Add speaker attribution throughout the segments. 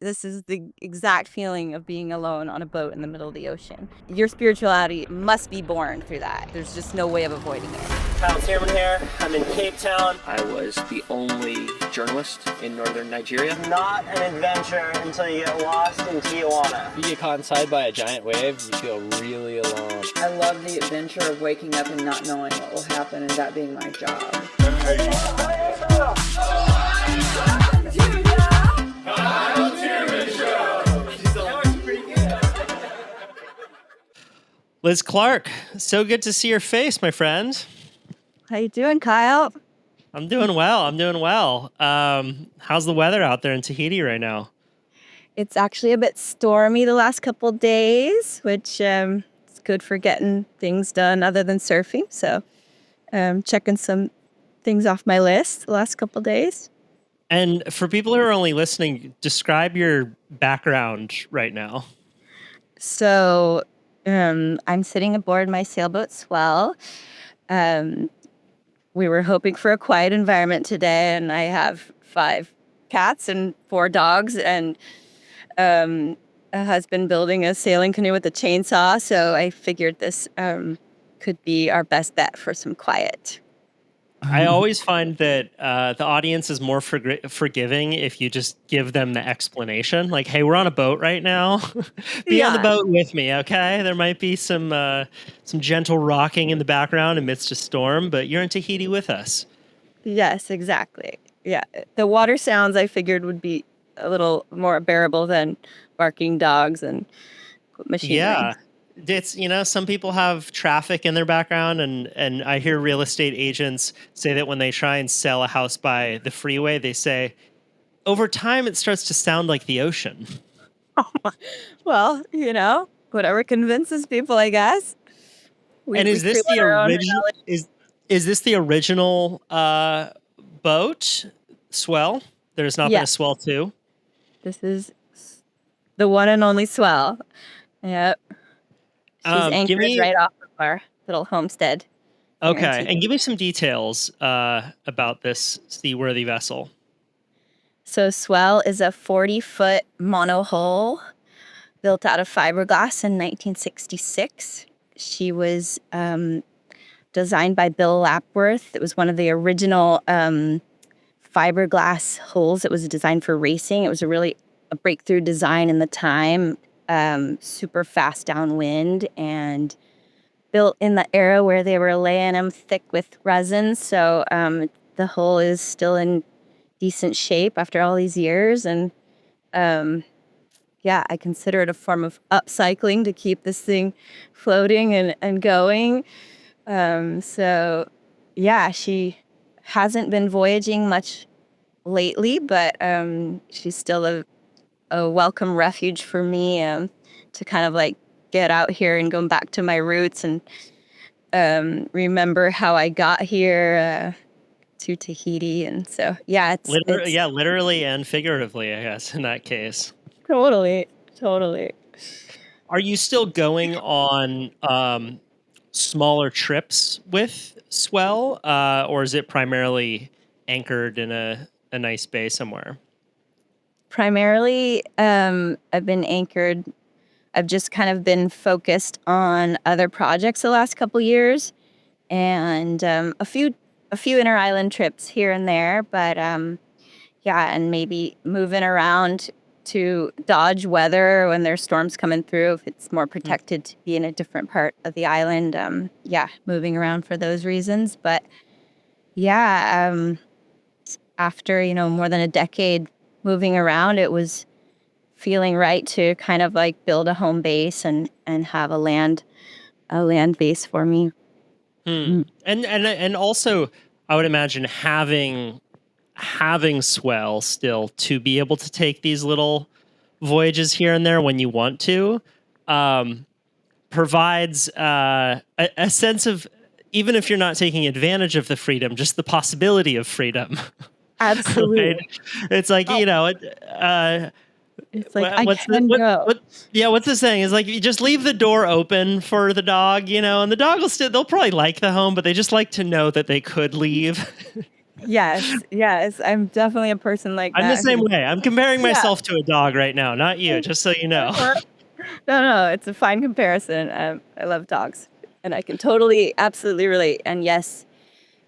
Speaker 1: this is the exact feeling of being alone on a boat in the middle of the ocean. Your spirituality must be born through that. There's just no way of avoiding it.
Speaker 2: Kyle Tierman here. I'm in Cape Town.
Speaker 3: I was the only journalist in northern Nigeria.
Speaker 2: Not an adventure until you get lost in Tijuana.
Speaker 3: If you get caught inside by a giant wave, you feel really alone.
Speaker 4: I love the adventure of waking up and not knowing what will happen and that being my job.
Speaker 5: Liz Clark, so good to see your face, my friend.
Speaker 1: How you doing, Kyle?
Speaker 5: I'm doing well. How's the weather out there in Tahiti right now?
Speaker 1: It's actually a bit stormy the last couple days, which is good for getting things done other than surfing. So checking some things off my list the last couple days.
Speaker 5: And for people who are only listening, describe your background right now.
Speaker 1: So I'm sitting aboard my sailboat, Swell. We were hoping for a quiet environment today, and I have 5 cats and 4 dogs, and a husband building a sailing canoe with a chainsaw. So I figured this could be our best bet for some quiet.
Speaker 5: I always find that the audience is more forgiving if you just give them the explanation. Like, hey, we're on a boat right now. Be on the boat with me, okay? There might be some gentle rocking in the background amidst a storm, but you're in Tahiti with us.
Speaker 1: Yes, exactly. Yeah, the water sounds I figured would be a little more bearable than barking dogs and machinery.
Speaker 5: Yeah. It's, some people have traffic in their background, and I hear real estate agents say that when they try and sell a house by the freeway, they say, over time, it starts to sound like the ocean.
Speaker 1: Well, whatever convinces people, I guess.
Speaker 5: And is this the original? Is this the original boat, Swell? There's not been a Swell 2?
Speaker 1: This is the one and only Swell. Yep. She's anchored right off of our little homestead.
Speaker 5: Okay, and give me some details about this seaworthy vessel.
Speaker 1: So Swell is a 40-foot monohull built out of fiberglass in 1966. She was designed by Bill Lapworth. It was one of the original fiberglass hulls. It was designed for racing. It was a breakthrough design in the time. Super fast downwind and built in the era where they were laying them thick with resin. So the hull is still in decent shape after all these years. And I consider it a form of upcycling to keep this thing floating and going. She hasn't been voyaging much lately, but she's still a welcome refuge for me to kind of like get out here and go back to my roots and remember how I got here to Tahiti. And so, it's
Speaker 5: literally and figuratively, I guess, in that case.
Speaker 1: Totally.
Speaker 5: Are you still going on smaller trips with Swell, or is it primarily anchored in a nice bay somewhere?
Speaker 1: Primarily, I've been anchored. I've just kind of been focused on other projects the last couple years, and a few inter-island trips here and there. But and maybe moving around to dodge weather when there's storms coming through. If it's more protected to be in a different part of the island, moving around for those reasons. But after more than a decade moving around, it was feeling right to kind of like build a home base and have a land base for me.
Speaker 5: And also, I would imagine having Swell still to be able to take these little voyages here and there when you want to provides a sense of, even if you're not taking advantage of the freedom, just the possibility of freedom.
Speaker 1: Absolutely.
Speaker 5: Right? It's like,
Speaker 1: it's like I can go.
Speaker 5: What's the saying? It's like you just leave the door open for the dog, and the dog they'll probably like the home, but they just like to know that they could leave.
Speaker 1: Yes, yes, I'm definitely a person like
Speaker 5: I'm the
Speaker 1: that
Speaker 5: same
Speaker 1: who
Speaker 5: way. I'm comparing
Speaker 1: yeah.
Speaker 5: myself to a dog right now, not you, just so you know.
Speaker 1: No, no, it's a fine comparison. I love dogs, and I can totally, absolutely relate. And yes,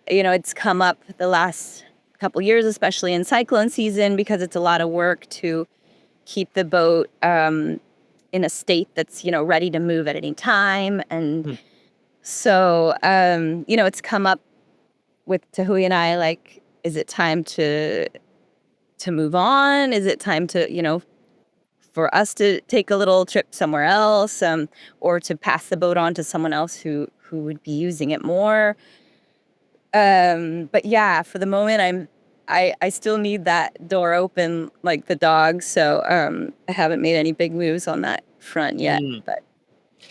Speaker 1: it's come up the last couple years, especially in cyclone season, because it's a lot of work to keep the boat in a state that's ready to move at any time. And
Speaker 5: Hmm.
Speaker 1: so it's come up with Tahui and I, like, is it time to move on? Is it time to for us to take a little trip somewhere else, or to pass the boat on to someone else who would be using it more. But yeah, for the moment, I still need that door open like the dog. So I haven't made any big moves on that front yet,
Speaker 5: Mm.
Speaker 1: but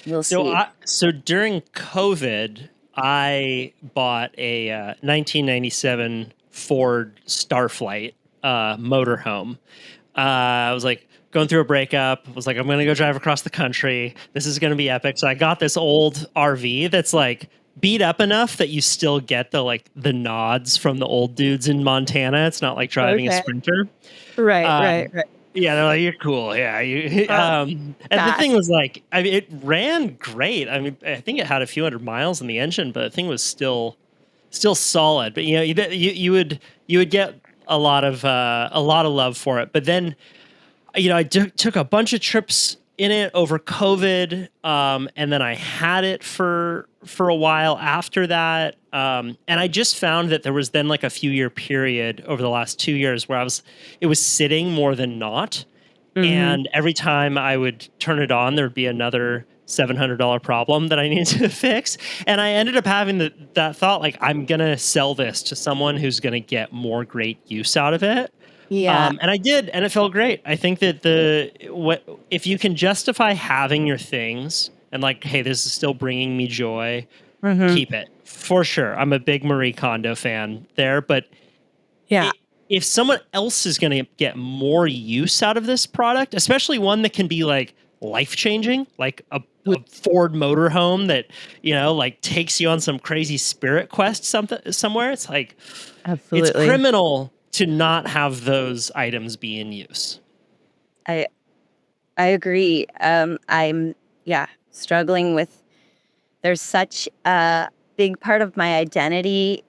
Speaker 1: we'll
Speaker 5: So,
Speaker 1: see.
Speaker 5: so during COVID, I bought a 1997 Ford Starflight motorhome. I was like going through a breakup. Was like, I'm going to go drive across the country. This is going to be epic. So I got this old RV that's like beat up enough that you still get the nods from the old dudes in Montana. It's not like driving a
Speaker 1: Okay.
Speaker 5: Sprinter.
Speaker 1: Right, right,
Speaker 5: Um,
Speaker 1: right.
Speaker 5: yeah, they're like, you're cool. Yeah, you.
Speaker 1: Uh,
Speaker 5: And the thing
Speaker 1: Fast.
Speaker 5: was like, I mean, it ran great. I mean, I think it had a few hundred miles in the engine, but the thing was still solid. But you would get a lot of love for it. But then I took a bunch of trips in it over COVID, and then I had it for a while after that, and I just found that there was then like a few year period over the last 2 years where it was sitting more than not,
Speaker 1: Mm-hmm.
Speaker 5: and every time I would turn it on, there'd be another $700 problem that I needed to fix, and I ended up having that thought like I'm gonna sell this to someone who's gonna get more great use out of it.
Speaker 1: Yeah.
Speaker 5: And I did, and it felt great. I think that if you can justify having your things and like, hey, this is still bringing me joy,
Speaker 1: Mm-hmm.
Speaker 5: keep it for sure. I'm a big Marie Kondo fan there, but
Speaker 1: Yeah.
Speaker 5: it, if someone else is going to get more use out of this product, especially one that can be like life changing, like a Ford motorhome that like takes you on some crazy spirit quest somewhere, it's like it's
Speaker 1: Absolutely.
Speaker 5: criminal to not have those items be in use.
Speaker 1: I I agree. I'm yeah struggling with. There's such a big part of my identity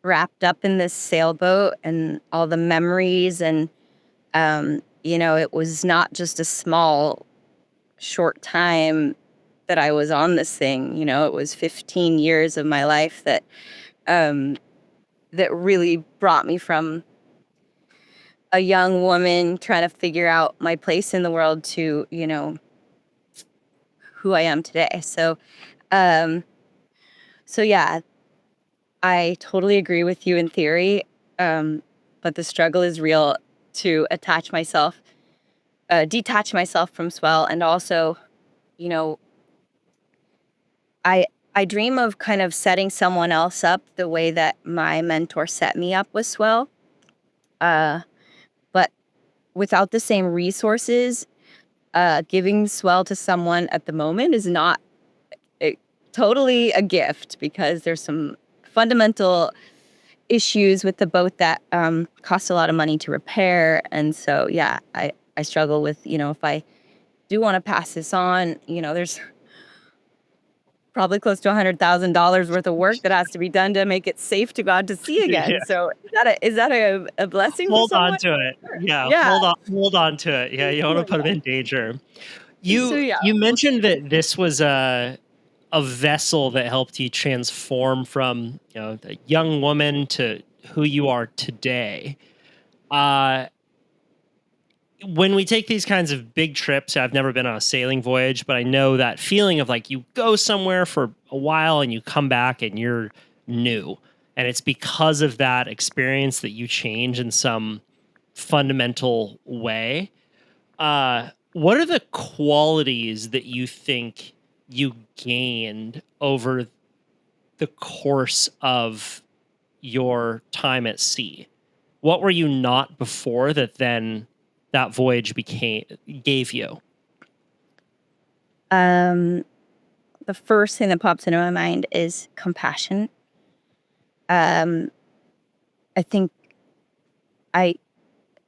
Speaker 1: wrapped up in this sailboat and all the memories, and it was not just a small short time that I was on this thing. It was 15 years of my life um, that really brought me from a young woman trying to figure out my place in the world to who I am today. Um, so yeah, I totally agree with you in theory, but the struggle is real to detach myself from Swell, and also, you know, I I dream of kind of setting someone else up the way that my mentor set me up with Swell, uh, but without the same resources. Giving Swell to someone at the moment is not a, totally a gift, because there's some fundamental issues with the boat that cost a lot of money to repair. And so, yeah, I struggle with, if I do want to pass this on, there's probably close to $100,000 worth of work that has to be done to make it safe to go out to sea
Speaker 5: Yeah,
Speaker 1: again. So is that a blessing for
Speaker 5: hold on
Speaker 1: someone?
Speaker 5: to it. Yeah,
Speaker 1: Yeah.
Speaker 5: hold on to it. Yeah, you don't want to put them in danger.
Speaker 1: So
Speaker 5: You
Speaker 1: yeah.
Speaker 5: you mentioned that this was a vessel that helped you transform from a young woman to who you are today. Uh, when we take these kinds of big trips, I've never been on a sailing voyage, but I know that feeling of like you go somewhere for a while and you come back and you're new. And it's because of that experience that you change in some fundamental way. What are the qualities that you think you gained over the course of your time at sea? What were you not before that then that voyage gave you?
Speaker 1: Um, the first thing that pops into my mind is compassion. Um, I think I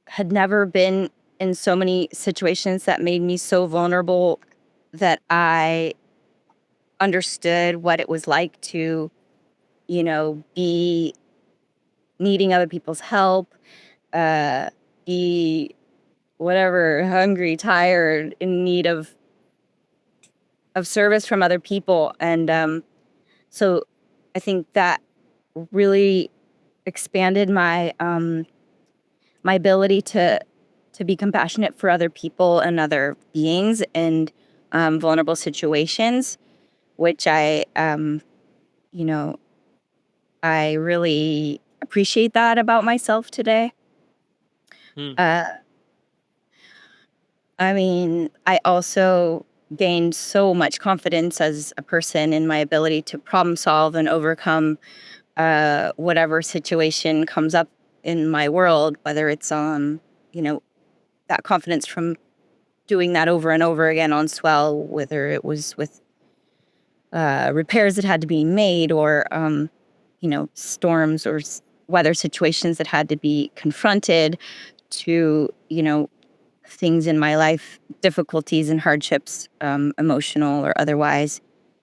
Speaker 1: had never been in so many situations that made me so vulnerable that I understood what it was like to, be needing other people's help, uh, be whatever, hungry, tired, in need of service from other people. And so I think that really expanded my ability to be compassionate for other people and other beings in vulnerable situations, which you know, I really appreciate that about myself today.
Speaker 5: Hmm.
Speaker 1: Uh, I mean, I also gained so much confidence as a person in my ability to problem solve and overcome whatever situation comes up in my world, whether it's you know, that confidence from doing that over and over again on Swell, whether it was with repairs that had to be made or, storms or weather situations that had to be confronted to, things in my life, difficulties and hardships, emotional or otherwise,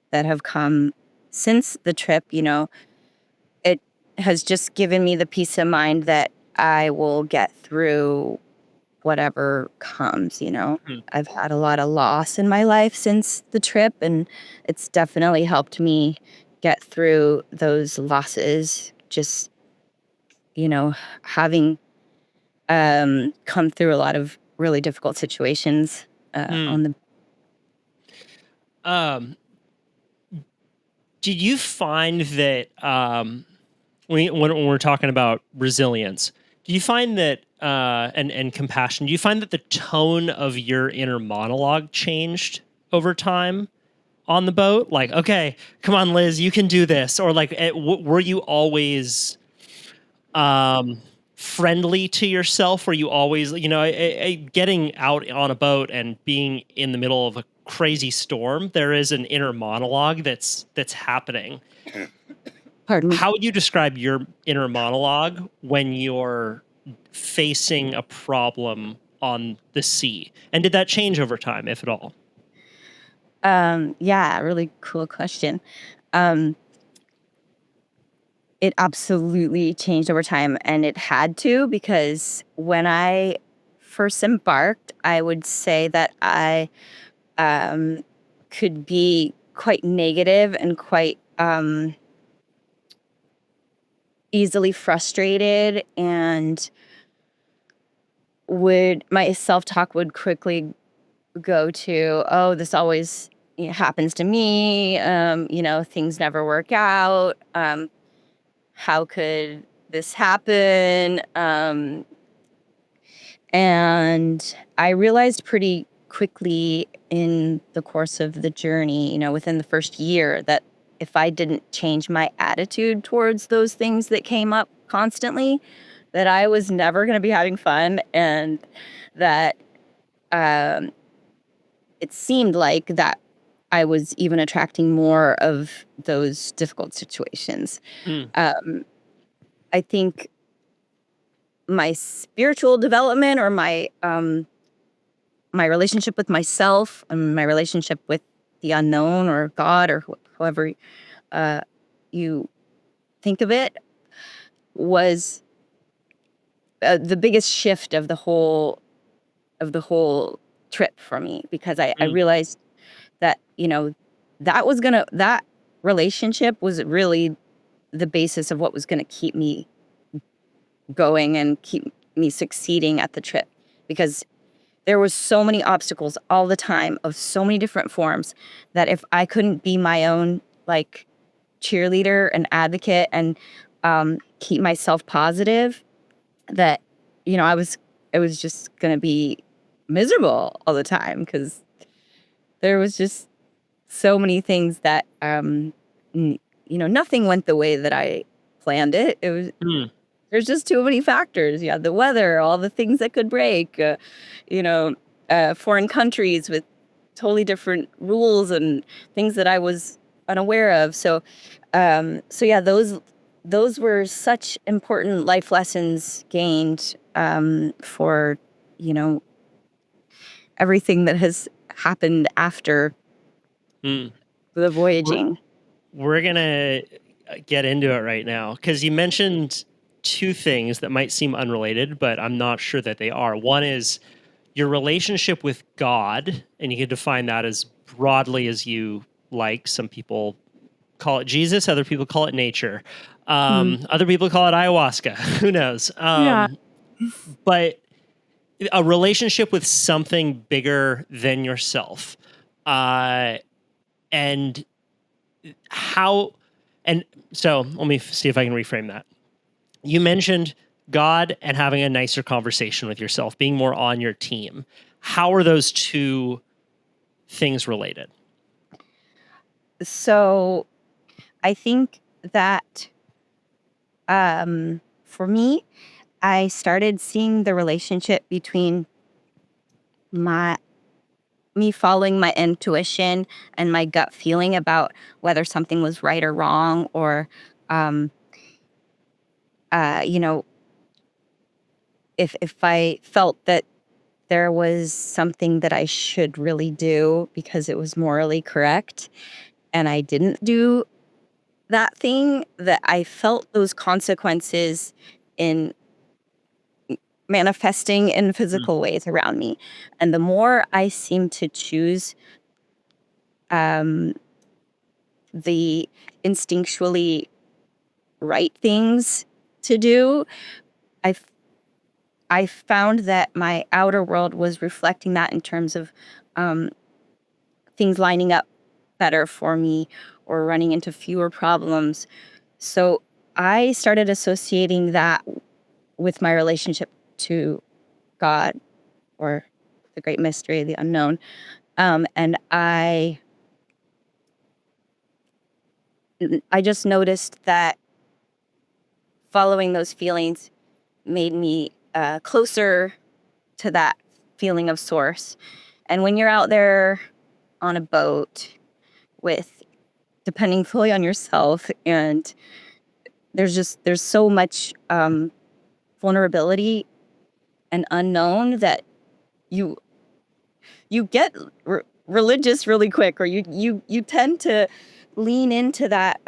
Speaker 1: that have come since the trip. It has just given me the peace of mind that I will get through whatever comes.
Speaker 5: Hmm.
Speaker 1: I've had a lot of loss in my life since the trip, and it's definitely helped me get through those losses. Just, having come through a lot of really difficult situations
Speaker 5: Hmm.
Speaker 1: on the.
Speaker 5: Um, did you find that when we're talking about resilience, do you find that and compassion, do you find that the tone of your inner monologue changed over time on the boat? Like, okay, come on, Liz, you can do this, or like, were you always um, friendly to yourself? Were you always, getting out on a boat and being in the middle of a crazy storm? There is an inner monologue that's happening.
Speaker 1: Pardon me.
Speaker 5: How would you describe your inner monologue when you're facing a problem on the sea? And did that change over time, if at all?
Speaker 1: Yeah, really cool question. Um, it absolutely changed over time, and it had to, because when I first embarked, I would say that I um, could be quite negative and quite easily frustrated, and would my self-talk would quickly go to, oh, this always happens to me. Things never work out. How could this happen? And I realized pretty quickly in the course of the journey, within the first year, that if I didn't change my attitude towards those things that came up constantly, that I was never going to be having fun, and that um, it seemed like that I was even attracting more of those difficult situations.
Speaker 5: Mm,
Speaker 1: Um, I think my spiritual development, or my relationship with myself and my relationship with the unknown or God, or however uh, you think of it, was the biggest shift of the whole trip for me, because I
Speaker 5: mm,
Speaker 1: realized that that relationship was really the basis of what was gonna keep me going and keep me succeeding at the trip, because there was so many obstacles all the time of so many different forms, that if I couldn't be my own, like, cheerleader and advocate, and keep myself positive, that I was just gonna be miserable all the time, because there was just so many things that nothing went the way that I planned it.
Speaker 5: mm.
Speaker 1: There's just too many factors. Yeah, the weather, all the things that could break, you know, foreign countries with totally different rules and things that I was unaware of. So yeah, those those were such important life lessons gained for, you know, everything that has happened after
Speaker 5: Mm.
Speaker 1: the voyaging.
Speaker 5: We're going to get into it right now because you mentioned two things that might seem unrelated, but I'm not sure that they are. One is your relationship with God, and you can define that as broadly as you like. Some people call it Jesus, other people call it nature, other people call it ayahuasca. Who knows?
Speaker 1: Yeah.
Speaker 5: But a relationship with something bigger than yourself, and how. And so let me see if I can reframe that. You mentioned God and having a nicer conversation with yourself, being more on your team. How are those two things related?
Speaker 1: So I think that for me, I started seeing the relationship between my me following my intuition and my gut feeling about whether something was right or wrong, or um, you know, if I felt that there was something that I should really do because it was morally correct, and I didn't do that thing, that I felt those consequences in manifesting in
Speaker 5: Mm.
Speaker 1: physical ways around me. And the more I seem to choose um, the instinctually right things to do, I I found that my outer world was reflecting that in terms of um, things lining up better for me or running into fewer problems. So I started associating that with my relationship to God, or the great mystery, the unknown. And I just noticed that following those feelings made me closer to that feeling of source. And when you're out there on a boat with, depending fully on yourself, and there's so much vulnerability and unknown, that you you get religious really quick, or you tend to lean into that.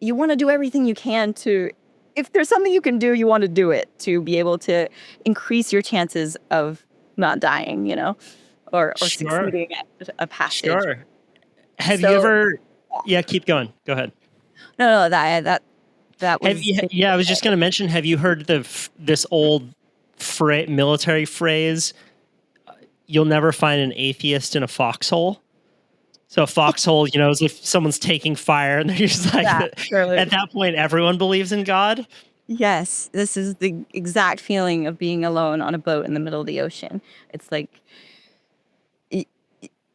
Speaker 1: You want to do everything you can to, if there's something you can do, you want to do it to be able to increase your chances of not dying, or
Speaker 5: Sure.
Speaker 1: succeeding at a passage.
Speaker 5: Sure. Have you
Speaker 1: So
Speaker 5: ever? Yeah, keep going. Go ahead.
Speaker 1: no, that
Speaker 5: Have
Speaker 1: was
Speaker 5: you? Yeah, I was just going to mention. Have you heard this old military phrase? You'll never find an atheist in a foxhole. So a foxhole, is if someone's taking fire and they're just like,
Speaker 1: that. Surely.
Speaker 5: at that point, everyone believes in God.
Speaker 1: Yes, this is the exact feeling of being alone on a boat in the middle of the ocean. It's like y-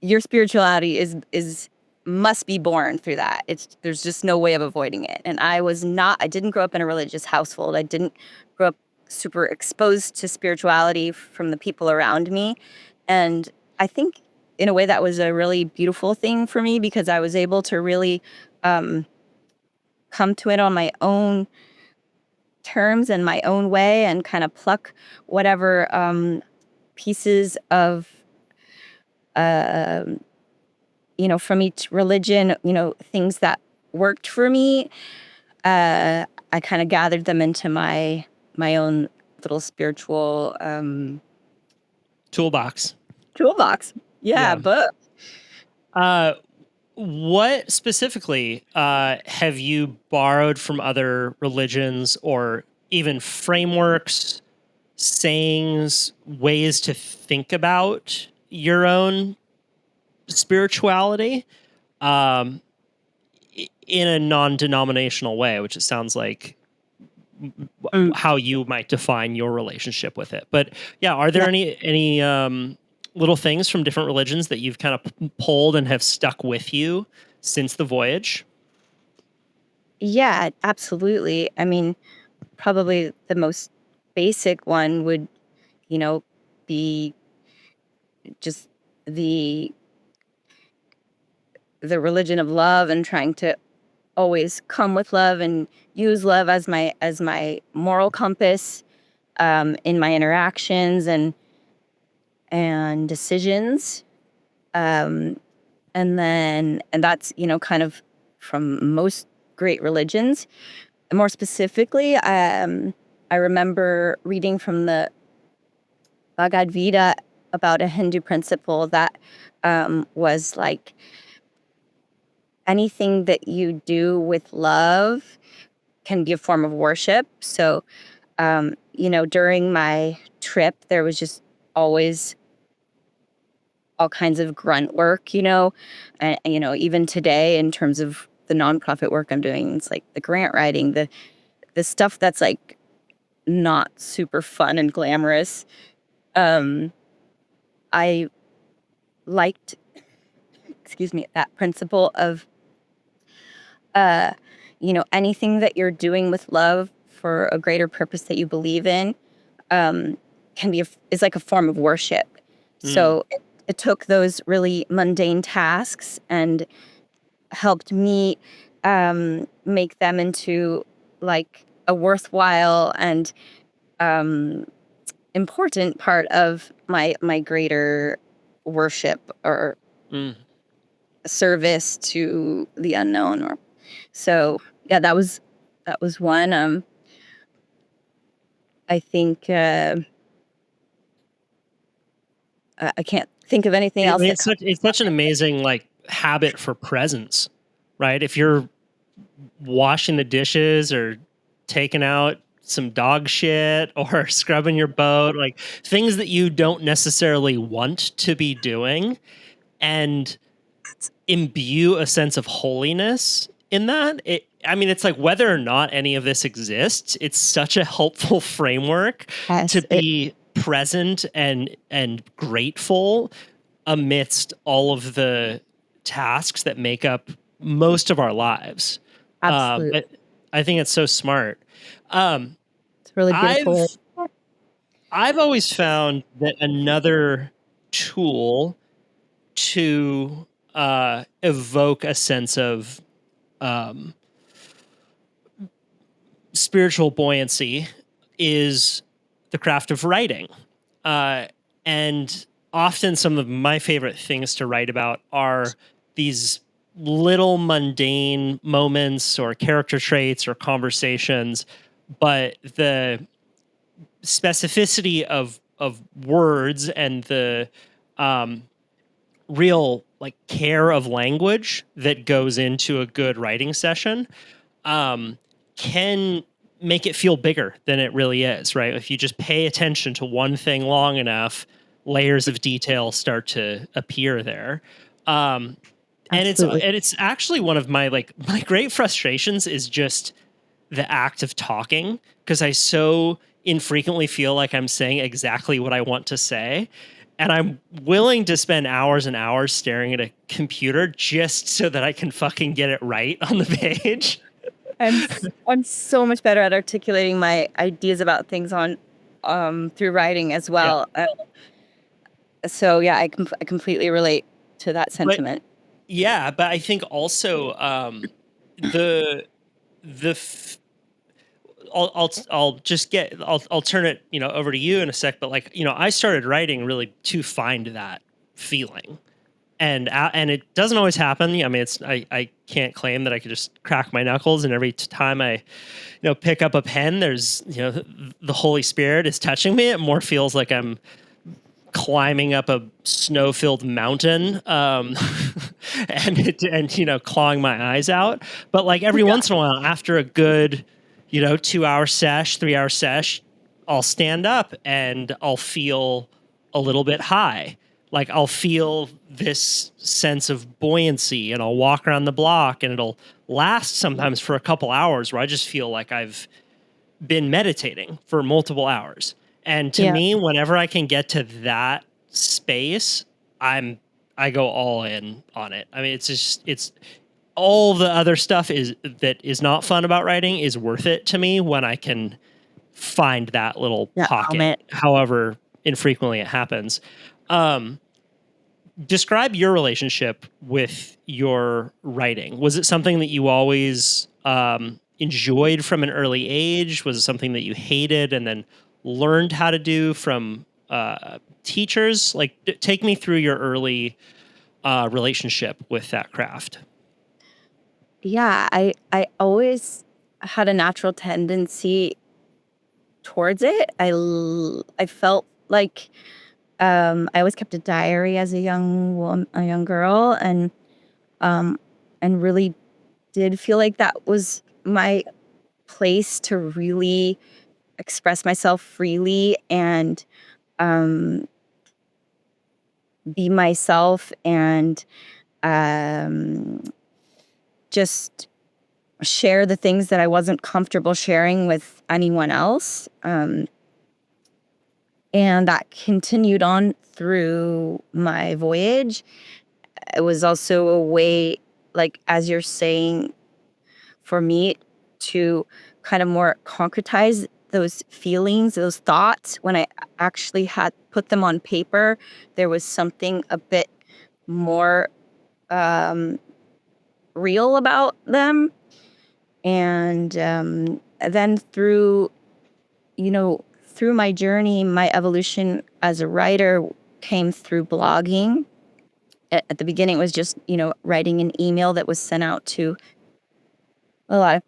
Speaker 1: your spirituality is must be born through that. There's just no way of avoiding it. And I didn't grow up in a religious household. I didn't grow up super exposed to spirituality from the people around me. And I think in a way that was a really beautiful thing for me, because I was able to really um, come to it on my own terms and my own way, and kind of pluck whatever pieces of uh, from each religion, things that worked for me. I kind of gathered them into my own little spiritual
Speaker 5: Toolbox.
Speaker 1: toolbox. Yeah,
Speaker 5: Yeah.
Speaker 1: but
Speaker 5: Uh, what specifically have you borrowed from other religions, or even frameworks, sayings, ways to think about your own spirituality, um, in a non-denominational way, which it sounds like
Speaker 1: mm,
Speaker 5: how you might define your relationship with it. But yeah, are there
Speaker 1: yeah,
Speaker 5: any little things from different religions that you've kind of pulled and have stuck with you since the voyage?
Speaker 1: yeah, absolutely. I mean, probably the most basic one would, be just the the religion of love, and trying to always come with love and use love as my moral compass in my interactions and decisions. Um, and that's, kind of from most great religions. More specifically, I remember reading from the Bhagavad Gita about a Hindu principle that was like, anything that you do with love can be a form of worship. So, during my trip, there was just always all kinds of grunt work, and, even today in terms of the nonprofit work I'm doing, it's like the grant writing, the stuff that's like not super fun and glamorous. Um, I liked, excuse me, that principle of, uh, anything that you're doing with love for a greater purpose that you believe in, um, is like a form of worship.
Speaker 5: Mm.
Speaker 1: So it took those really mundane tasks and helped me make them into like a worthwhile and um, important part of my greater worship or
Speaker 5: Mm.
Speaker 1: service to the unknown. Or so yeah, that was one. I think I can't think of anything else that comes.
Speaker 5: It's such an amazing like habit for presence, right? If you're washing the dishes or taking out some dog shit or scrubbing your boat, like things that you don't necessarily want to be doing, and imbue a sense of holiness in that. It's like whether or not any of this exists, it's such a helpful framework to
Speaker 1: Yes,
Speaker 5: be present and grateful amidst all of the tasks that make up most of our lives.
Speaker 1: absolutely.
Speaker 5: But I think it's so smart. Um,
Speaker 1: It's a really beautiful.
Speaker 5: I've I've always found that another tool to evoke a sense of um, spiritual buoyancy is the craft of writing. And often some of my favorite things to write about are these little mundane moments or character traits or conversations, but the specificity of words and the um, real like care of language that goes into a good writing session um, can make it feel bigger than it really is, right? If you just pay attention to one thing long enough, layers of detail start to appear there. Um,
Speaker 1: Absolutely.
Speaker 5: and it's actually one of my like my great frustrations is just the act of talking, because I so infrequently feel like I'm saying exactly what I want to say. And I'm willing to spend hours and hours staring at a computer just so that I can fucking get it right on the page.
Speaker 1: I'm so much better at articulating my ideas about things on through writing as
Speaker 5: Yeah.
Speaker 1: well. So yeah, I completely relate to that
Speaker 5: But
Speaker 1: sentiment.
Speaker 5: yeah, but I think also the the f- I'll just get I'll turn it over to you in a sec. But like I started writing really to find that feeling, and it doesn't always happen. I mean, I can't claim that I could just crack my knuckles and every time I pick up a pen, there's the Holy Spirit is touching me. It more feels like I'm climbing up a snow-filled mountain, and clawing my eyes out. But like every once in a while, after a good 2-hour sesh, 3-hour sesh, I'll stand up and I'll feel a little bit high. Like I'll feel this sense of buoyancy, and I'll walk around the block, and it'll last sometimes for a couple hours where I just feel like I've been meditating for multiple hours. And to
Speaker 1: Yeah,
Speaker 5: me, whenever I can get to that space, I go all in on it. I mean, it's all the other stuff that is not fun about writing is worth it to me when I can find that little
Speaker 1: yeah,
Speaker 5: pocket,
Speaker 1: moment.
Speaker 5: however infrequently it happens. Um, describe your relationship with your writing. Was it something that you always enjoyed from an early age? Was it something that you hated and then learned how to do from teachers? Like, take me through your early relationship with that craft.
Speaker 1: Yeah, I always had a natural tendency towards it. I felt like I always kept a diary as a young girl, um, and really did feel like that was my place to really express myself freely and um, be myself and um, just share the things that I wasn't comfortable sharing with anyone else. And that continued on through my voyage. It was also a way, like, as you're saying, for me to kind of more concretize those feelings, those thoughts. When I actually had put them on paper, there was something a bit more um, real about them. And then through my journey, my evolution as a writer came through blogging. At the beginning, it was just, writing an email that was sent out to a lot of,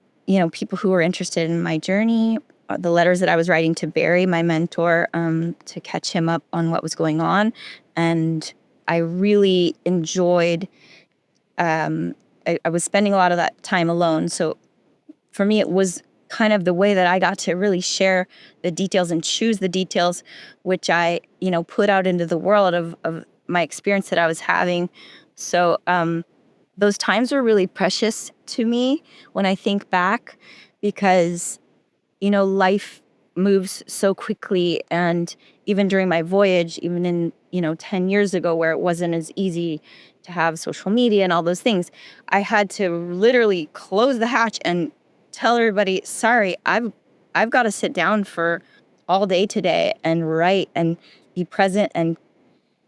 Speaker 1: people who were interested in my journey. The letters that I was writing to Barry, my mentor, to catch him up on what was going on. And I really enjoyed, I was spending a lot of that time alone. So for me, it was kind of the way that I got to really share the details and choose the details, which I, put out into the world of my experience that I was having. So those times were really precious to me when I think back, because, life moves so quickly. And even during my voyage, even in, 10 years ago, where it wasn't as easy to have social media and all those things, I had to literally close the hatch and tell everybody, sorry, I've got to sit down for all day today and write and be present. And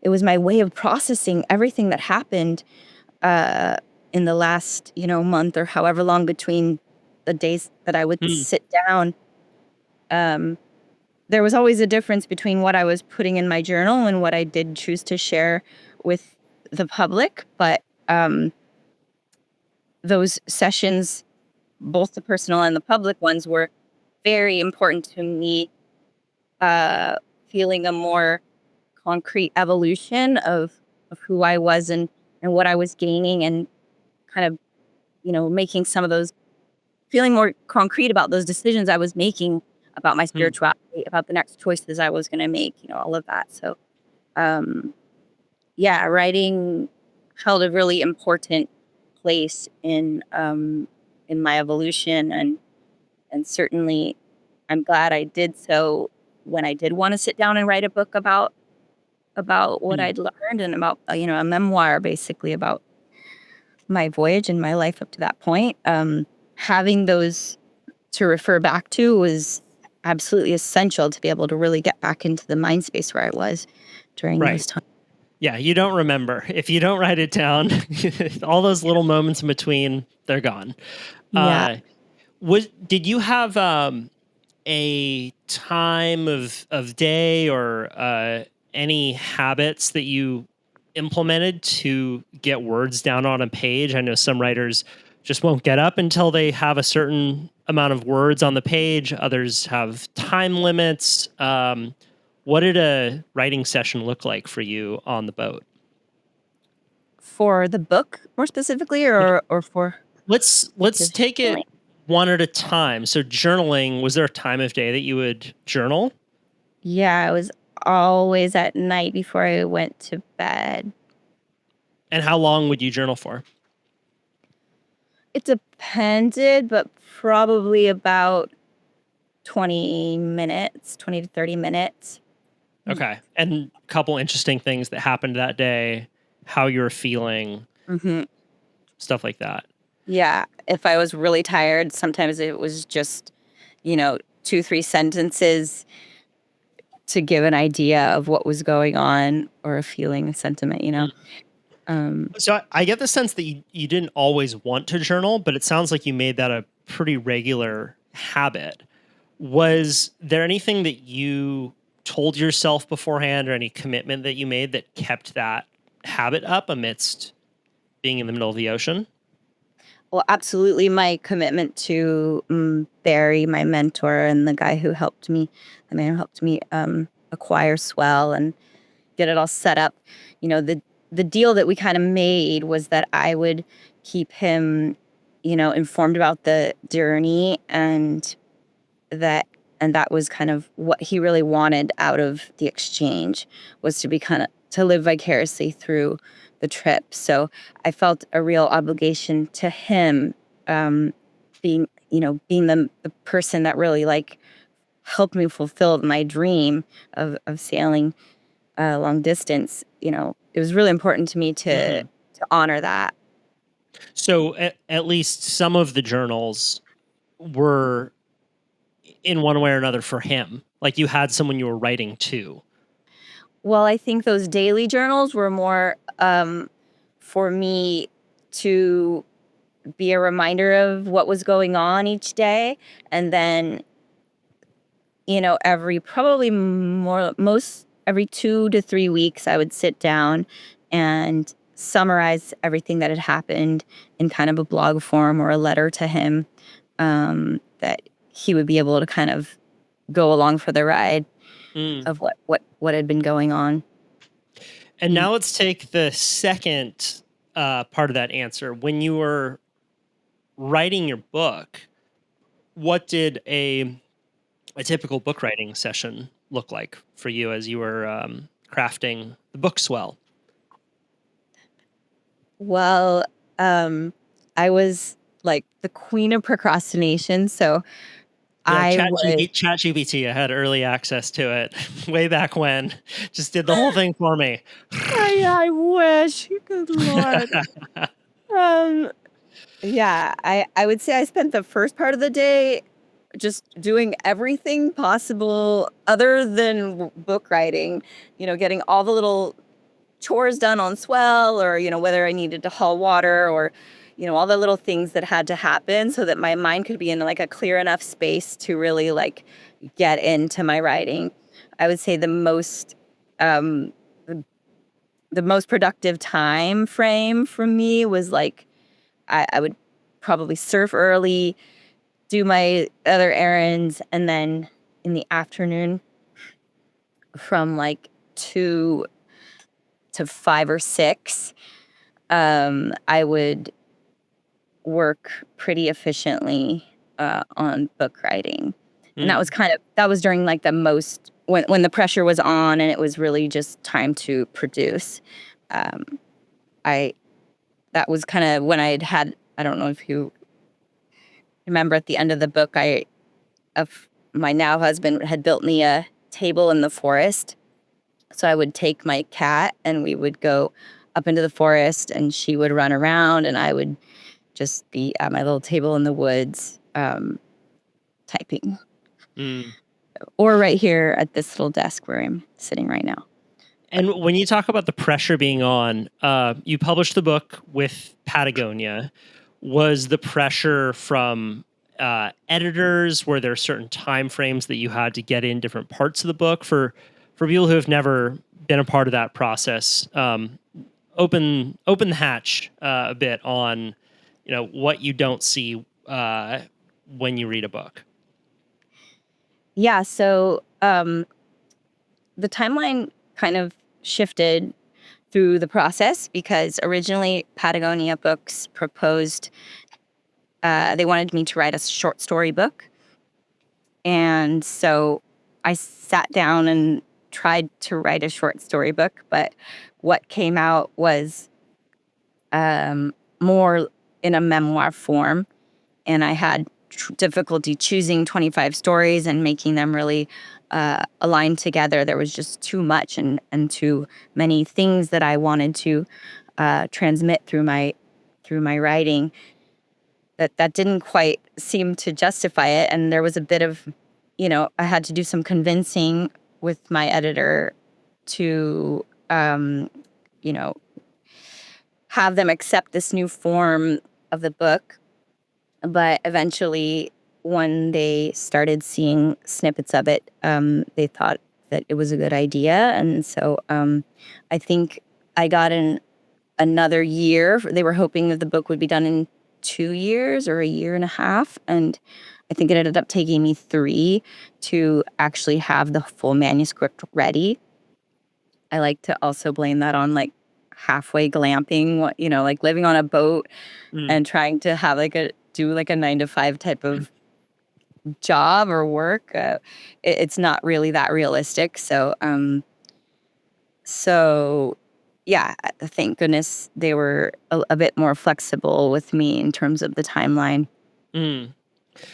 Speaker 1: it was my way of processing everything that happened in the last, month or however long between the days that I would
Speaker 5: Hmm.
Speaker 1: sit down. There was always a difference between what I was putting in my journal and what I did choose to share with the public. But those sessions, both the personal and the public ones, were very important to me, uh, feeling a more concrete evolution of who I was and what I was gaining, and kind of, making some of those, feeling more concrete about those decisions I was making about my
Speaker 5: Hmm.
Speaker 1: spirituality, about the next choices I was going to make, all of that. So, um, yeah, writing held a really important place in my evolution, and certainly I'm glad I did so when I did want to sit down and write a book about what
Speaker 5: Hmm.
Speaker 1: I'd learned, and about, a memoir basically about my voyage and my life up to that point. Having those to refer back to was absolutely essential to be able to really get back into the mind space where I was during
Speaker 5: Right.
Speaker 1: those times.
Speaker 5: Yeah, you don't remember. If you don't write it down, all those little moments in between, they're gone.
Speaker 1: Yeah.
Speaker 5: Uh, did you have a time of day or any habits that you implemented to get words down on a page? I know some writers just won't get up until they have a certain amount of words on the page. Others have time limits. What did a writing session look like for you on the boat?
Speaker 1: For the book more specifically, or for
Speaker 5: Let's
Speaker 1: just
Speaker 5: take it
Speaker 1: journaling?
Speaker 5: one at a time. So journaling, was there a time of day that you would journal?
Speaker 1: Yeah, it was always at night before I went to bed.
Speaker 5: And how long would you journal for?
Speaker 1: It depended, but probably about 20 minutes, 20 to 30 minutes.
Speaker 5: Okay. And a couple interesting things that happened that day, how you were feeling,
Speaker 1: Hmm.
Speaker 5: stuff like that.
Speaker 1: Yeah. If I was really tired, sometimes it was just, 2, 3 sentences to give an idea of what was going on or a feeling, a sentiment,
Speaker 5: So I get the sense that you didn't always want to journal, but it sounds like you made that a pretty regular habit. Was there anything that you told yourself beforehand or any commitment that you made that kept that habit up amidst being in the middle of the ocean?
Speaker 1: Well, absolutely. My commitment to Barry, my mentor, and the man who helped me acquire Swell and get it all set up. The deal that we kind of made was that I would keep him, informed about the journey, that and that was kind of what he really wanted out of the exchange, was to be kind of to live vicariously through the trip. So I felt a real obligation to him, um, being the person that really like helped me fulfill my dream of sailing long distance. It was really important to me to
Speaker 5: Hmm.
Speaker 1: honor that.
Speaker 5: So at least some of the journals were in one way or another for him. Like you had someone you were writing to.
Speaker 1: Well, I think those daily journals were more for me to be a reminder of what was going on each day. And then, every probably more, most every 2 to 3 weeks, I would sit down and summarize everything that had happened in kind of a blog form or a letter to him, that he would be able to kind of go along for the ride
Speaker 5: Mm.
Speaker 1: of what had been going on.
Speaker 5: And now let's take the second part of that answer. When you were writing your book, what did a typical book writing session look like for you as you were crafting the book Swell?
Speaker 1: Well, I was like the queen of procrastination, so
Speaker 5: Yeah,
Speaker 1: I would.
Speaker 5: ChatGPT. I had early access to it way back when. Just did the whole thing for me.
Speaker 1: I wish. Good lord. Um, yeah, I would say I spent the first part of the day just doing everything possible other than book writing. Getting all the little chores done on Swell, or whether I needed to haul water, or all the little things that had to happen so that my mind could be in like a clear enough space to really like get into my writing. I would say um the most productive time frame for me was like I would probably surf early, do my other errands, and then in the afternoon from like 2 to 5 or 6, I would work pretty efficiently on book writing. And
Speaker 5: Mm.
Speaker 1: that was during like the most, when the pressure was on and it was really just time to produce. Um, I That was kind of when I don't know if you remember, at the end of the book, my now husband had built me a table in the forest. So I would take my cat and we would go up into the forest, and she would run around and I would just be at my little table in the woods, typing,
Speaker 5: Mm.
Speaker 1: or right here at this little desk where I'm sitting right now.
Speaker 5: And when you talk about the pressure being on, you published the book with Patagonia. Was the pressure from editors? Were there certain time frames that you had to get in different parts of the book for people who have never been a part of that process? Open the hatch a bit on what you don't see when you read a book.
Speaker 1: Yeah, so the timeline kind of shifted through the process, because originally Patagonia Books proposed, they wanted me to write a short story book. And so I sat down and tried to write a short story book, but what came out was more in a memoir form. And I had difficulty choosing 25 stories and making them really align together. There was just too much, and too many things that I wanted to transmit through my writing, that didn't quite seem to justify it. And there was a bit of, I had to do some convincing with my editor to, you know, have them accept this new form of the book. But eventually, when they started seeing snippets of it, they thought that it was a good idea. And so I think I got another year. They were hoping that the book would be done in 2 years or a year and a half. And I think it ended up taking me 3 to actually have the full manuscript ready. I like to also blame that on like halfway glamping, like living on a boat
Speaker 5: Mm.
Speaker 1: and trying to have do like a 9 to 5 type of job or work. It's not really that realistic. So yeah, thank goodness they were a bit more flexible with me in terms of the timeline.
Speaker 5: Mm.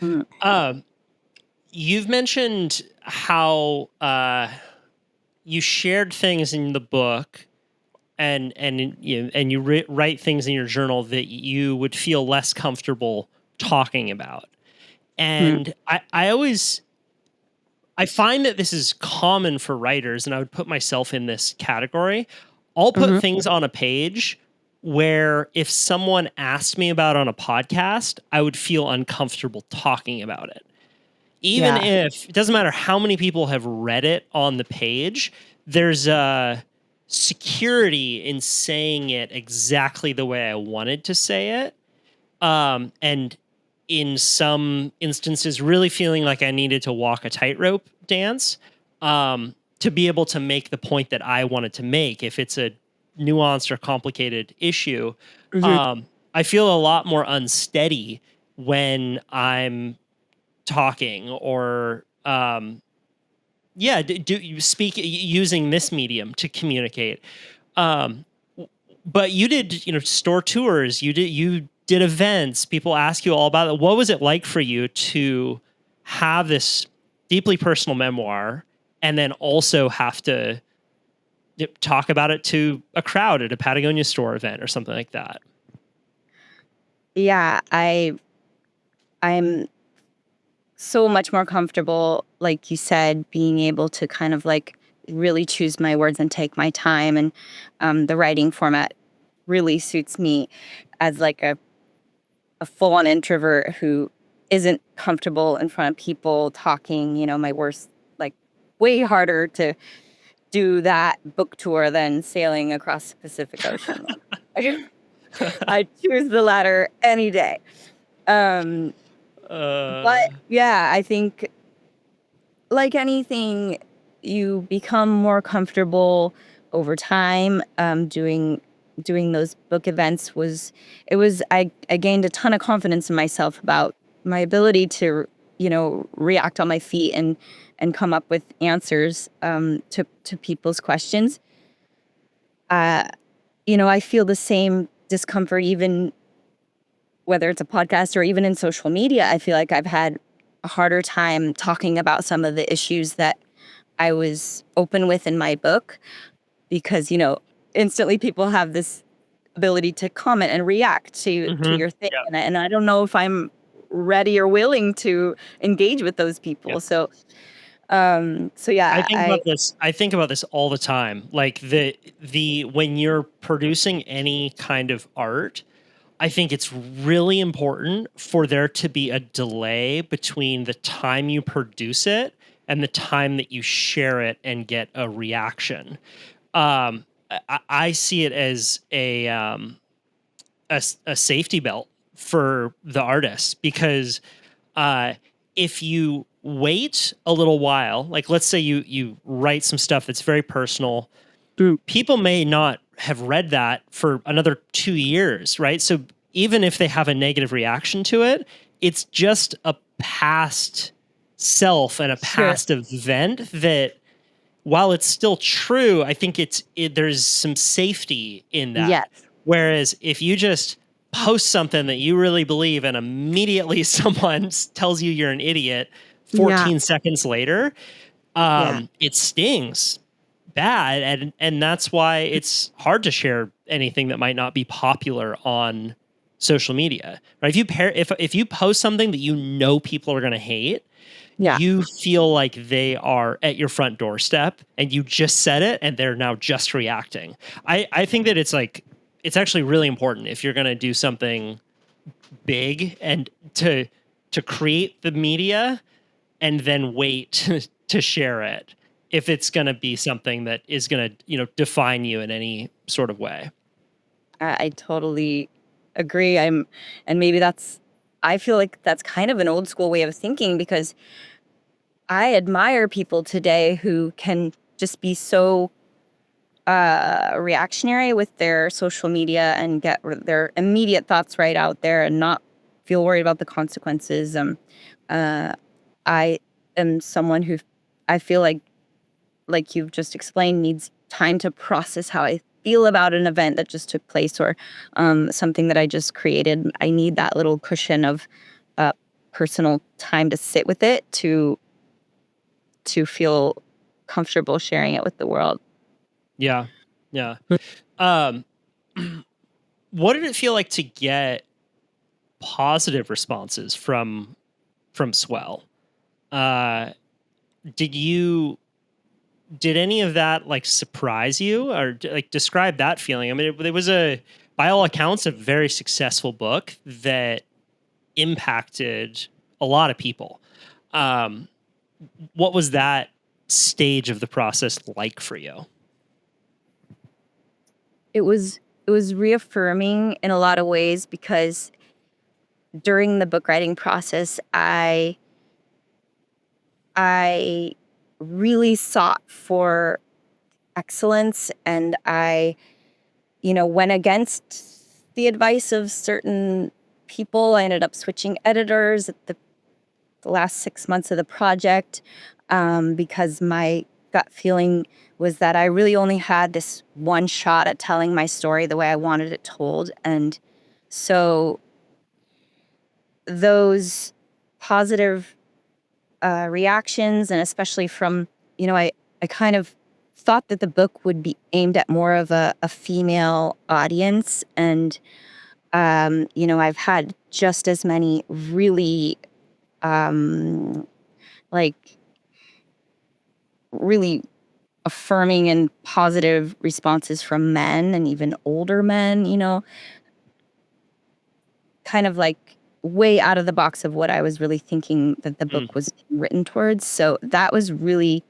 Speaker 1: Mm.
Speaker 5: You've mentioned how you shared things in the book and you write things in your journal that you would feel less comfortable talking about. And I find that this is common for writers, and I would put myself in this category. I'll put things on a page where if someone asked me about on a podcast, I would feel uncomfortable talking about it. Even
Speaker 1: Yeah.
Speaker 5: if it doesn't matter how many people have read it on the page, there's a security in saying it exactly the way I wanted to say it. And in some instances, really feeling like I needed to walk a tightrope dance to be able to make the point that I wanted to make. If it's a nuanced or complicated issue, I feel a lot more unsteady when I'm talking or do you speak using this medium to communicate. But you did store tours, you did events, people ask you all about it. What was it like for you to have this deeply personal memoir and then also have to talk about it to a crowd at a Patagonia store event or something like that?
Speaker 1: Yeah, I'm so much more comfortable, like you said, being able to kind of like really choose my words and take my time. And the writing format really suits me as like a full-on introvert who isn't comfortable in front of people talking. My worst, like way harder to do that book tour than sailing across the Pacific Ocean. I choose the latter any day. But yeah, I think like anything, you become more comfortable over time. Doing those book events I gained a ton of confidence in myself about my ability to react on my feet and come up with answers to people's questions. I feel the same discomfort even whether it's a podcast or even in social media. I feel like I've had a harder time talking about some of the issues that I was open with in my book because, instantly people have this ability to comment and react to your thing.
Speaker 5: Yeah.
Speaker 1: And I don't know if I'm ready or willing to engage with those people.
Speaker 5: Yeah.
Speaker 1: So
Speaker 5: I
Speaker 1: yeah,
Speaker 5: think about this all the time. Like the when you're producing any kind of art, I think it's really important for there to be a delay between the time you produce it and the time that you share it and get a reaction. I see it as a safety belt for the artist because if you wait a little while, like let's say you write some stuff that's very personal, people may not have read that for another 2 years, right? So even if they have a negative reaction to it, it's just a past self and a past event that, while it's still true, I think there's some safety in that.
Speaker 1: Yes.
Speaker 5: Whereas if you just post something that you really believe and immediately someone tells you you're an idiot 14 seconds later, it stings bad. And that's why it's hard to share anything that might not be popular on social media. Right? If you post something that people are going to hate,
Speaker 1: Yeah.
Speaker 5: you feel like they are at your front doorstep and you just said it and they're now just reacting. I think that it's actually really important if you're going to do something big and to create the media and then wait to share it if it's going to be something that is going to, define you in any sort of way.
Speaker 1: I totally agree. And maybe I feel like that's kind of an old school way of thinking, because I admire people today who can just be so reactionary with their social media and get their immediate thoughts right out there and not feel worried about the consequences. I am someone who I feel like you've just explained, needs time to process how I feel about an event that just took place, or something that I just created. I need that little cushion of personal time to sit with it, to feel comfortable sharing it with the world.
Speaker 5: Yeah. Yeah. Um, what did it feel like to get positive responses from Swell? Uh, did you did any of that like surprise you, or like describe that feeling? I mean, it was by all accounts, a very successful book that impacted a lot of people. Um, what was that stage of the process like for you?
Speaker 1: It was reaffirming in a lot of ways, because during the book writing process, I really sought for excellence, and I went against the advice of certain people. I ended up switching editors at the last 6 months of the project, because my gut feeling was that I really only had this one shot at telling my story the way I wanted it told. And so those positive reactions, and especially from, I kind of thought that the book would be aimed at more of a female audience. And, I've had just as many really, like, really affirming and positive responses from men, and even older men, kind of like way out of the box of what I was really thinking that the
Speaker 5: Mm.
Speaker 1: book was written towards. So that was really,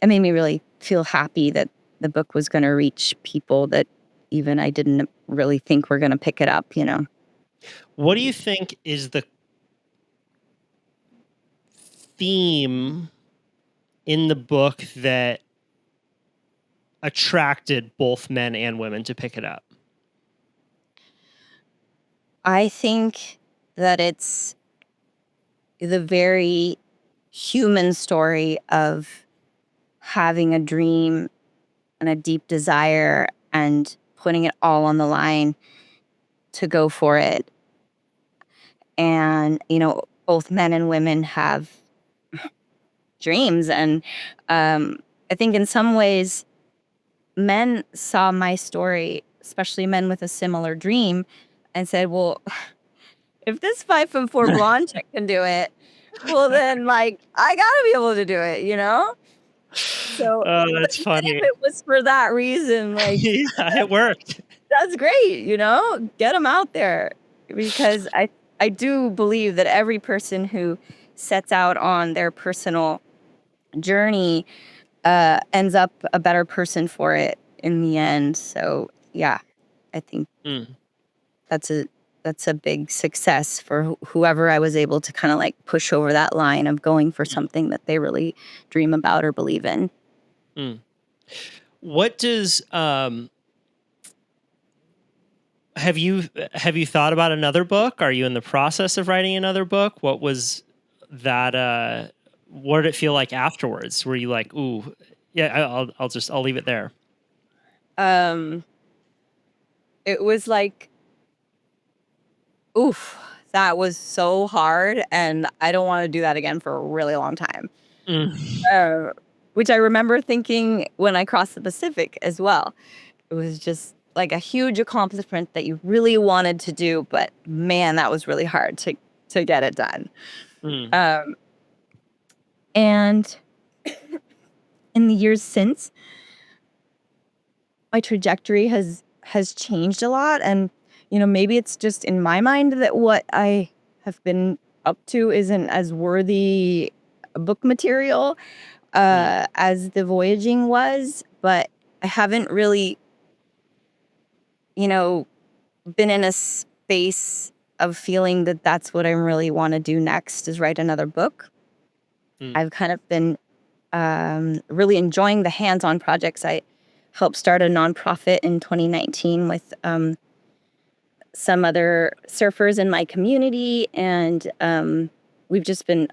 Speaker 1: it made me really feel happy that the book was going to reach people that even I didn't really think were going to pick it up.
Speaker 5: What do you think is the theme in the book that attracted both men and women to pick it up?
Speaker 1: I think that it's the very human story of having a dream and a deep desire and putting it all on the line to go for it. And, both men and women have dreams. And I think in some ways, men saw my story, especially men with a similar dream, and said, well, if this 5'4" blonde chick can do it, well, then, like, I gotta be able to do it. So,
Speaker 5: Oh,
Speaker 1: but
Speaker 5: that's
Speaker 1: even if
Speaker 5: funny.
Speaker 1: it was for that reason, like,
Speaker 5: Yeah, it worked.
Speaker 1: that's great. Get them out there, because I do believe that every person who sets out on their personal journey ends up a better person for it in the end. So yeah, I think
Speaker 5: Mm.
Speaker 1: that's a big success for whoever I was able to kind of like push over that line of going for something that they really dream about or believe in.
Speaker 5: Mm. What does have you thought about another book? Are you in the process of writing another book? What was that what did it feel like afterwards? Were you like, "Ooh, yeah, I'll leave it there."
Speaker 1: Um, it was like, oof, that was so hard, and I don't want to do that again for a really long time.
Speaker 5: Mm.
Speaker 1: Uh, which I remember thinking when I crossed the Pacific as well. It was just like a huge accomplishment that you really wanted to do, but man, that was really hard to get it done.
Speaker 5: Mm.
Speaker 1: Um, And in the years since, my trajectory has changed a lot. And, maybe it's just in my mind that what I have been up to isn't as worthy book material as the voyaging was. But I haven't really, been in a space of feeling that that's what I really want to do next is write another book. I've kind of been really enjoying the hands-on projects. I helped start a nonprofit in 2019 with some other surfers in my community, and I've just been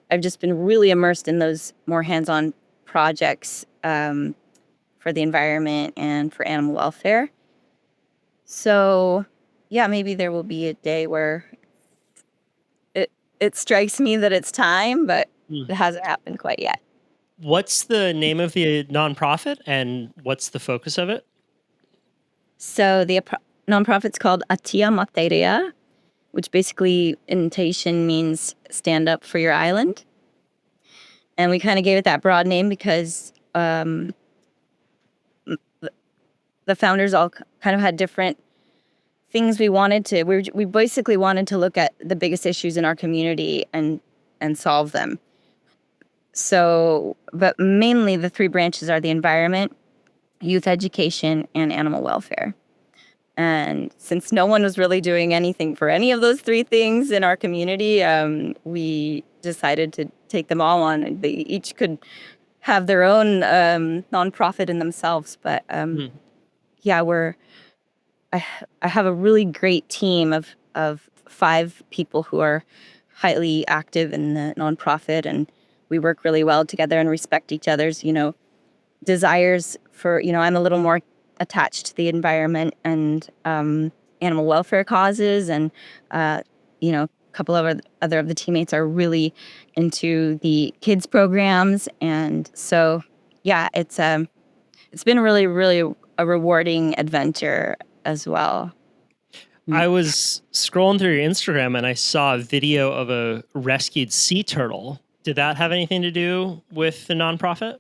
Speaker 1: really immersed in those more hands-on projects for the environment and for animal welfare. So, yeah, maybe there will be a day where it strikes me that it's time, but it hasn't happened quite yet.
Speaker 5: What's the name of the nonprofit and what's the focus of it?
Speaker 1: So the nonprofit's called Atia Materia, which basically in Tahitian means stand up for your island. And we kind of gave it that broad name because the founders all kind of had different things we wanted to. We basically wanted to look at the biggest issues in our community and solve them. So, but mainly the three branches are the environment, youth education, and animal welfare. And since no one was really doing anything for any of those three things in our community, we decided to take them all on. They each could have their own nonprofit in themselves. But yeah, I have a really great team of 5 people who are highly active in the nonprofit, and we work really well together and respect each other's, desires for, I'm a little more attached to the environment and animal welfare causes, and a couple of other of the teammates are really into the kids programs, and so yeah, it's been really, really a rewarding adventure as well.
Speaker 5: I was scrolling through your Instagram and I saw a video of a rescued sea turtle. Did that have anything to do with the nonprofit?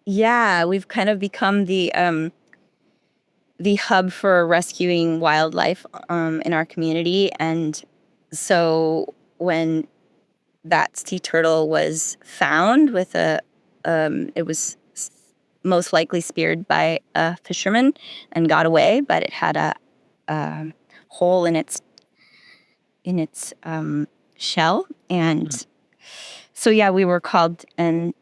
Speaker 1: Yeah, we've kind of become the hub for rescuing wildlife in our community, and so when that sea turtle was found with it was most likely speared by a fisherman and got away, but it had a hole in its shell, and so yeah, we were called and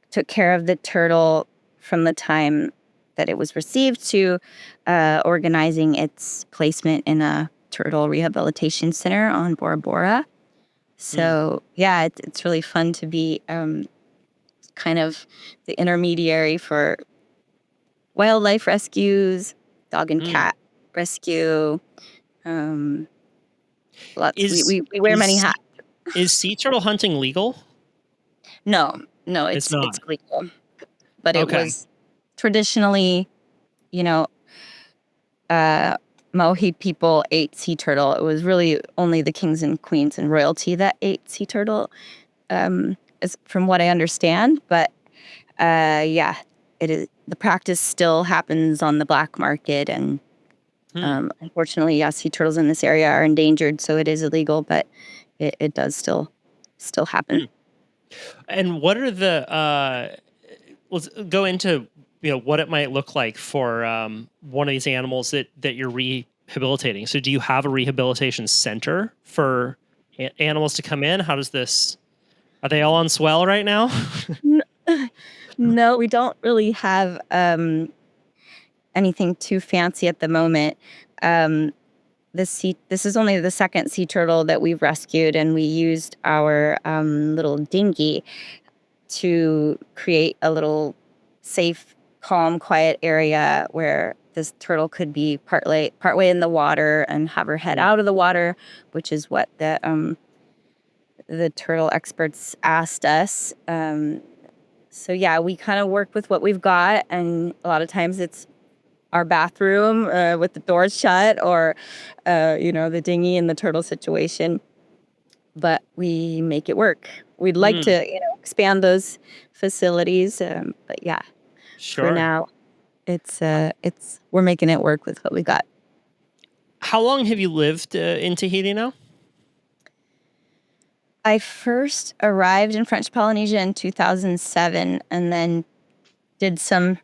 Speaker 1: took care of the turtle from the time that it was received to organizing its placement in a turtle rehabilitation center on Bora Bora. So yeah, it's really fun to be kind of the intermediary for wildlife rescues, dog and cat rescue. We wear many hats.
Speaker 5: Is sea turtle hunting legal?
Speaker 1: No,
Speaker 5: It's not.
Speaker 1: it's legal, but it
Speaker 5: Okay.
Speaker 1: was traditionally, you know, Maui people ate sea turtle. It was really only the kings and queens and royalty that ate sea turtle, is from what I understand. But yeah, it is. The practice still happens on the black market, and unfortunately, yeah, sea turtles in this area are endangered, so it is illegal. But it does still happen.
Speaker 5: And what are the let's go into what it might look like for one of these animals that you're rehabilitating. So do you have a rehabilitation center for animals to come in? How does this, are they all on Swell right now?
Speaker 1: No, we don't really have anything too fancy at the moment. This is only the second sea turtle that we've rescued, and we used our little dinghy to create a little safe, calm, quiet area where this turtle could be partway in the water and have her head out of the water, which is what the turtle experts asked us. So yeah, we kind of work with what we've got, and a lot of times it's our bathroom with the doors shut, or the dinghy and the turtle situation. but we make it work. We'd like
Speaker 5: Mm,
Speaker 1: to, expand those facilities, but yeah, for
Speaker 5: sure.
Speaker 1: now, it's we're making it work with what we got.
Speaker 5: How long have you lived in Tahiti now?
Speaker 1: I first arrived in French Polynesia in 2007, and then did some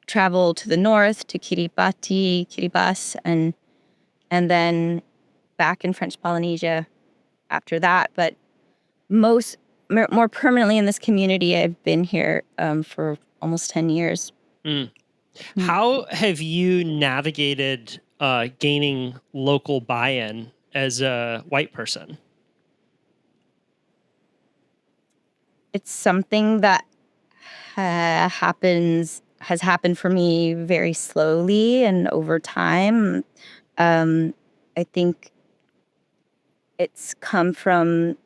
Speaker 1: travel to the north to Kiribati, and then back in French Polynesia after that. But more permanently in this community, I've been here for almost 10 years.
Speaker 5: Mm.
Speaker 1: Mm.
Speaker 5: How have you navigated gaining local buy-in as a white person?
Speaker 1: It's something that has happened for me very slowly and over time. I think it's come from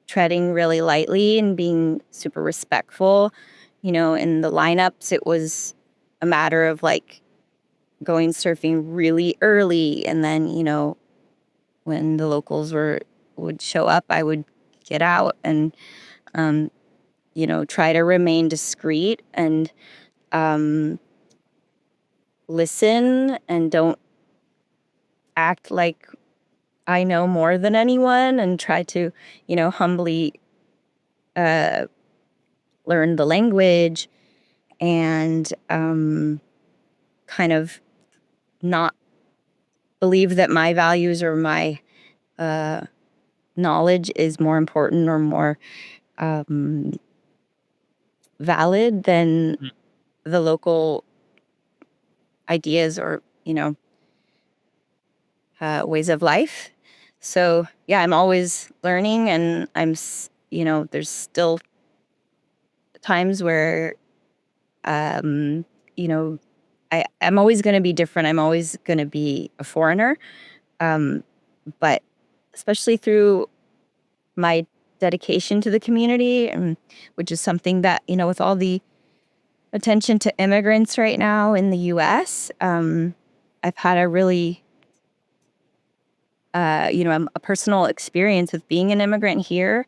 Speaker 1: treading really lightly and being super respectful. In the lineups, it was a matter of like going surfing really early, and then when the locals would show up, I would get out and um, try to remain discreet and um, listen and don't act like I know more than anyone, and try to humbly uh, learn the language and kind of not believe that my values or my uh, knowledge is more important or more um, valid than
Speaker 5: Mm.
Speaker 1: the local ideas or ways of life. So yeah, I'm always learning, and there's still times where um, you know I'm always going to be different. I'm always going to be a foreigner, um, but especially through my dedication to the community, and which is something that with all the attention to immigrants right now in the U.S., I've had a really a personal experience with being an immigrant here,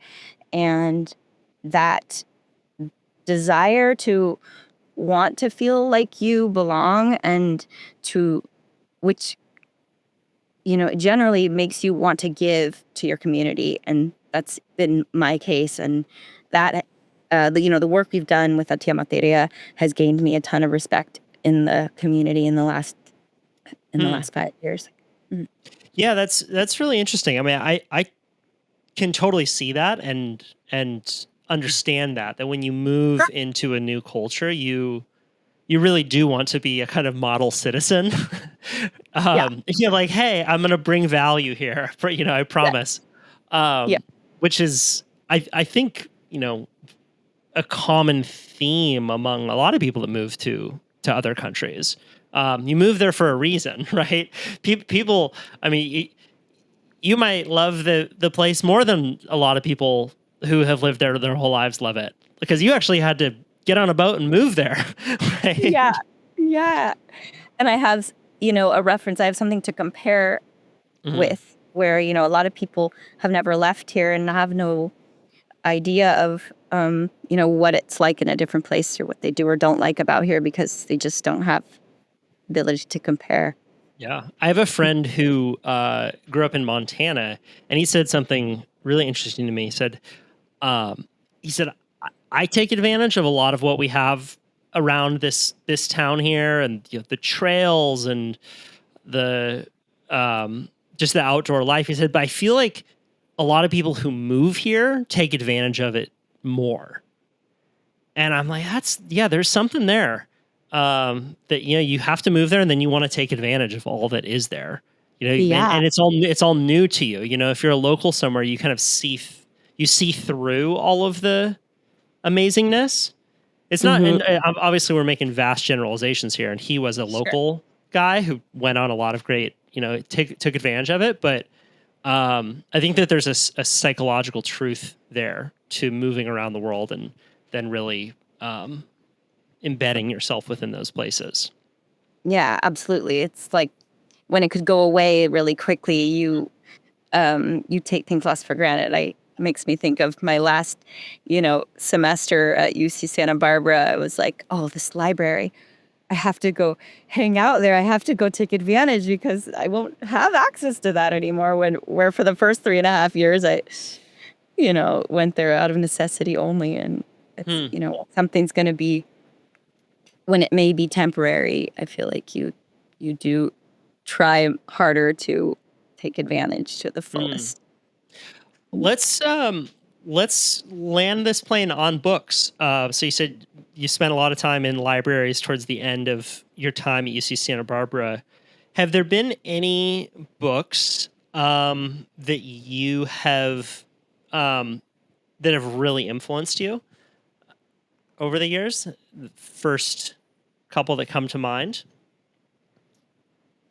Speaker 1: and that desire to want to feel like you belong, and to which generally makes you want to give to your community, and that's been my case. And that the work we've done with Atia Materia has gained me a ton of respect in the community in the
Speaker 5: Hmm.
Speaker 1: last 5 years. Mm.
Speaker 5: Yeah, that's really interesting. I mean, I can totally see that and understand that when you move into a new culture, you really do want to be a kind of model citizen.
Speaker 1: Yeah.
Speaker 5: You're like, hey, I'm going to bring value here. I
Speaker 1: Yeah.
Speaker 5: promise.
Speaker 1: Yeah.
Speaker 5: Which is, I think, a common theme among a lot of people that move to other countries. You move there for a reason, right? People, I mean, you might love the place more than a lot of people who have lived there their whole lives love it, because you actually had to get on a boat and move there,
Speaker 1: Yeah.
Speaker 5: right?
Speaker 1: Yeah. And I have, a reference. I have something to compare
Speaker 5: Mhm.
Speaker 1: with, where, a lot of people have never left here and have no idea of, what it's like in a different place, or what they do or don't like about here, because they just don't have ability to compare.
Speaker 5: Yeah. I have a friend who grew up in Montana, and he said something really interesting to me. Um, he said, I take advantage of a lot of what we have around this town here, and the trails and the just the outdoor life. He said, but I feel like a lot of people who move here take advantage of it more. And I'm like, there's something there. That you have to move there, and then you want to take advantage of all that is there.
Speaker 1: Yeah.
Speaker 5: And it's all new to you. If you're a local somewhere, you kind of you see through all of the amazingness. It's not,
Speaker 1: Hmm.
Speaker 5: and obviously we're making vast generalizations here. And he was a
Speaker 1: Sure.
Speaker 5: local guy who went on a lot of great, took advantage of it. But I think that there's a psychological truth there to moving around the world and then really embedding yourself within those places.
Speaker 1: Yeah, absolutely. It's like when it could go away really quickly, you you take things less for granted. Makes me think of my last, semester at UC Santa Barbara. I was like, oh, this library, I have to go hang out there. I have to go take advantage because I won't have access to that anymore. Where for the first 3.5 years, I, went there out of necessity only. And it's, something's going to be, when it may be temporary, I feel like you do try harder to take advantage to the fullest.
Speaker 5: Let's land this plane on books. So you said you spent a lot of time in libraries towards the end of your time at UC Santa Barbara. Have there been any books that you have that have really influenced you over the years? The first couple that come to mind.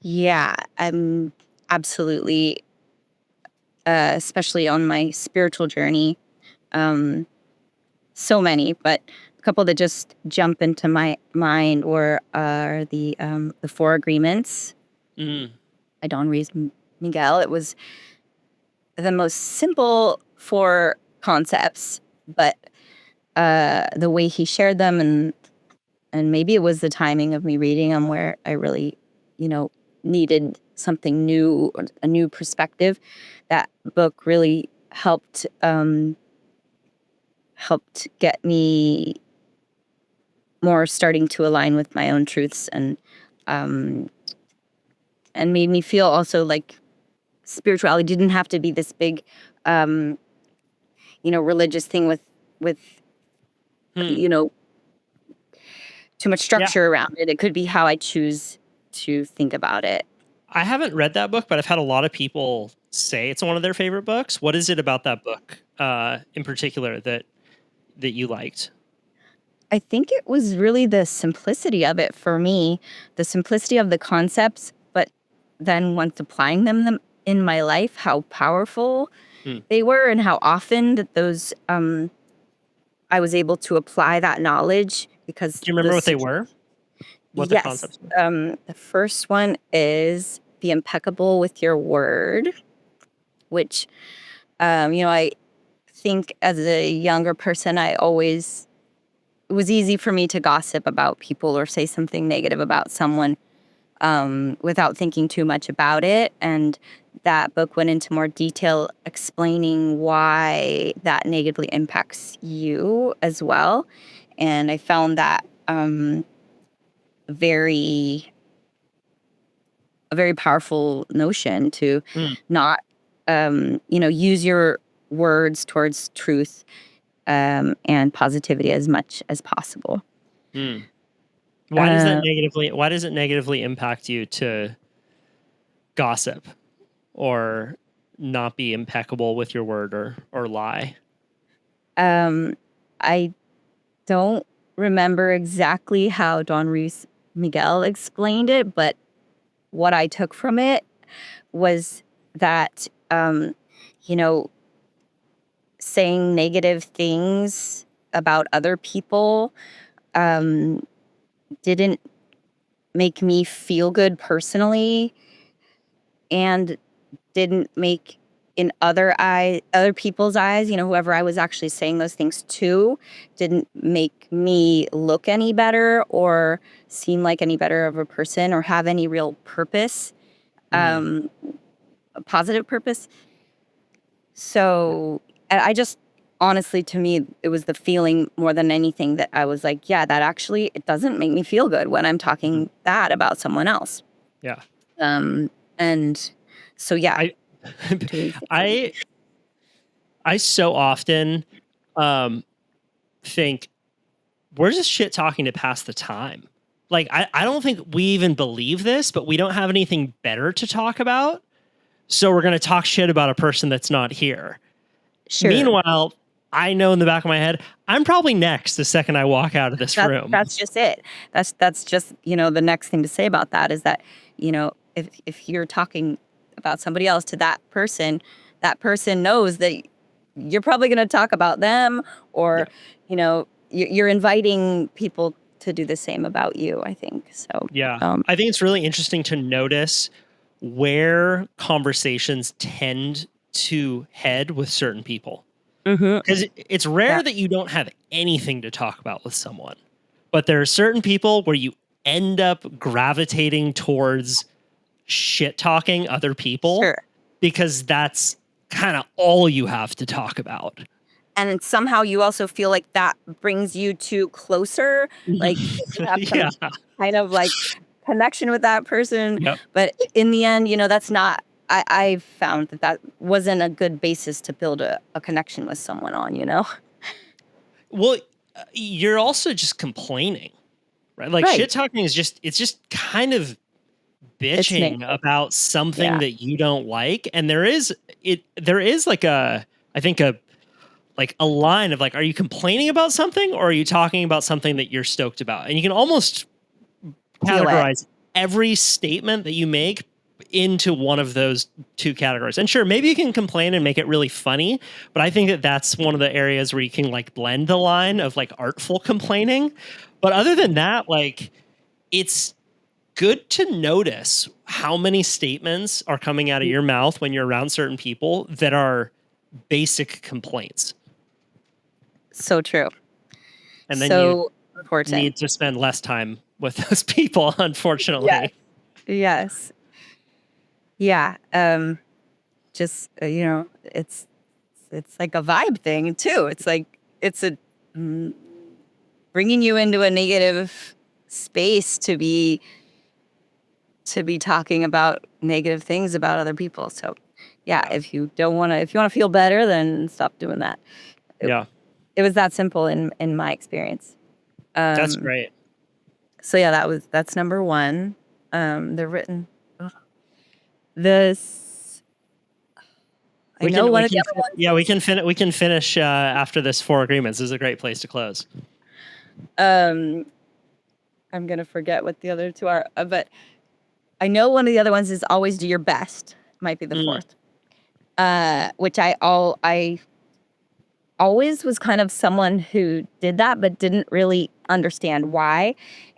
Speaker 1: Yeah, I'm absolutely, especially on my spiritual journey. So many, but a couple that just jump into my mind are the Four Agreements by Don Ruiz Miguel. It was the most simple four concepts, but the way he shared them, and maybe it was the timing of me reading them where I really, needed something new, a new perspective. That book really helped get me more starting to align with my own truths, and made me feel also like spirituality didn't have to be this big religious thing with too much structure around it. It could be how I choose to think about it.
Speaker 5: I haven't read that book, but I've had a lot of people say it's one of their favorite books. What is it about that book in particular that you liked?
Speaker 1: I think it was really the simplicity of it for me, the simplicity of the concepts, but then once applying them in my life, how powerful they were, and how often that those I was able to apply that knowledge. Because
Speaker 5: do you remember what they were? What the concepts were?
Speaker 1: The first one is be impeccable with your word, which I think as a younger person, it was easy for me to gossip about people or say something negative about someone without thinking too much about it. And that book went into more detail explaining why that negatively impacts you as well. And I found that a very powerful notion to not, use your words towards truth and positivity as much as possible.
Speaker 5: Why does it negatively impact you to gossip or not be impeccable with your word or lie?
Speaker 1: I don't remember exactly how Don Ruiz Miguel explained it, but what I took from it was that, saying negative things about other people didn't make me feel good personally, and didn't make in other people's eyes, whoever I was actually saying those things to, didn't make me look any better or seem like any better of a person or have any real purpose, a positive purpose. So I just, honestly, to me, it was the feeling more than anything that I was like, yeah, that actually, it doesn't make me feel good when I'm talking bad about someone else.
Speaker 5: Yeah.
Speaker 1: And so, yeah.
Speaker 5: I so often think we're just shit talking to pass the time. Like, I don't think we even believe this, but we don't have anything better to talk about. So we're going to talk shit about a person that's not here.
Speaker 1: Sure.
Speaker 5: Meanwhile, I know in the back of my head, I'm probably next the second I walk out of this room.
Speaker 1: That's just it. That's just, the next thing to say about that is that, if you're talking about somebody else to that person knows that you're probably going to talk about them, or, you're inviting people to do the same about you, I think. So,
Speaker 5: yeah, I think it's really interesting to notice where conversations tend to head with certain people.
Speaker 1: Mm-hmm.
Speaker 5: Because it's rare
Speaker 1: Yeah.
Speaker 5: that you don't have anything to talk about with someone. But there are certain people where you end up gravitating towards shit talking other people
Speaker 1: Sure.
Speaker 5: because that's kind of all you have to talk about.
Speaker 1: And somehow you also feel like that brings you to closer, like you have
Speaker 5: Yeah.
Speaker 1: some kind of like connection with that person.
Speaker 5: Yep.
Speaker 1: But in the end, that's not, I found that wasn't a good basis to build a connection with someone on.
Speaker 5: Well, you're also just complaining, right? Like
Speaker 1: Right.
Speaker 5: shit talking is it's just kind of
Speaker 1: It's
Speaker 5: bitching
Speaker 1: negative.
Speaker 5: about something
Speaker 1: Yeah.
Speaker 5: that you don't like. And there is like I think a line of like, are you complaining about something or are you talking about something that you're stoked about? And you can almost
Speaker 1: Feel it.
Speaker 5: categorize every statement that you make into one of those two categories. And sure, maybe you can complain and make it really funny, but I think that that's one of the areas where you can like blend the line of like artful complaining. But other than that, like it's good to notice how many statements are coming out of your mouth when you're around certain people that are basic complaints.
Speaker 1: So true.
Speaker 5: And then you
Speaker 1: So important.
Speaker 5: need to spend less time with those people, unfortunately.
Speaker 1: Yes. Yeah. Just it's like a vibe thing too. It's like it's a bringing you into a negative space to be talking about negative things about other people. So yeah, if you want to feel better, then stop doing that.
Speaker 5: Yeah.
Speaker 1: It was that simple in my experience.
Speaker 5: That's great.
Speaker 1: So yeah, that's number one. They're written. This I know one of the other ones.
Speaker 5: Yeah, we can finish after this 4 agreements. This is a great place to close.
Speaker 1: I'm gonna forget what the other two are, but I know one of the other ones is always do your best. Might be the fourth, which I always was kind of someone who did that, but didn't really understand why.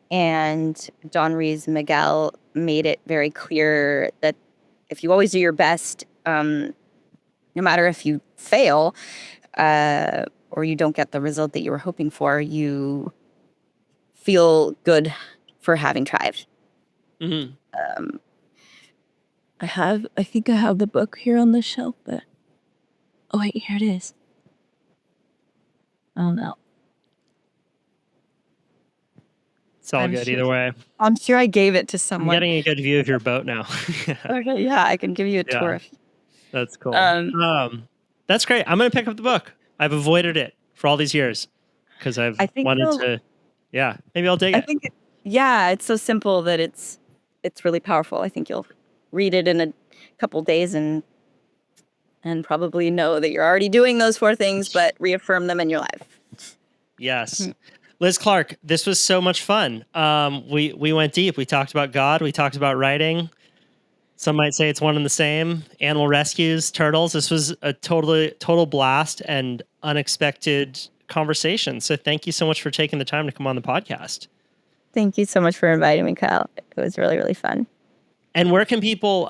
Speaker 1: And Don Rees Miguel made it very clear that if you always do your best, no matter if you fail or you don't get the result that you were hoping for, you feel good for having tried.
Speaker 5: Mm-hmm.
Speaker 1: I think I have the book here on the shelf, but oh wait, here it is. Oh no.
Speaker 5: It's all good either way.
Speaker 1: I'm sure I gave it to
Speaker 5: I'm
Speaker 1: someone.
Speaker 5: getting a good view of your boat now.
Speaker 1: Okay, yeah, I can give you a tour.
Speaker 5: That's cool. That's great. I'm going to pick up the book. I've avoided it for all these years because I've wanted to. Yeah, maybe I'll dig it.
Speaker 1: I think, it's so simple that it's really powerful. I think you'll read it in a couple days and probably know that you're already doing those 4 things, but reaffirm them in your life.
Speaker 5: Yes. Liz Clark, this was so much fun. We went deep. We talked about God. We talked about writing. Some might say it's one and the same. Animal rescues, turtles. This was a total blast and unexpected conversation. So thank you so much for taking the time to come on the podcast.
Speaker 1: Thank you so much for inviting me, Kyle. It was really, really fun.
Speaker 5: And where can people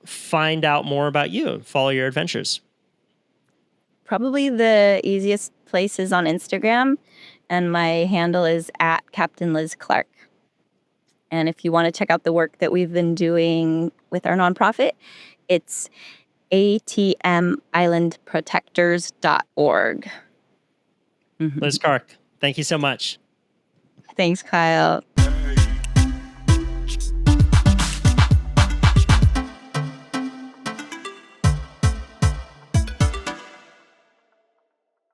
Speaker 5: find out more about you, follow your adventures?
Speaker 1: Probably the easiest place is on Instagram, and my handle is @CaptainLizClark. And if you want to check out the work that we've been doing with our nonprofit, it's atmislandprotectors.org.
Speaker 5: Liz Clark, thank you so much.
Speaker 1: Thanks, Kyle.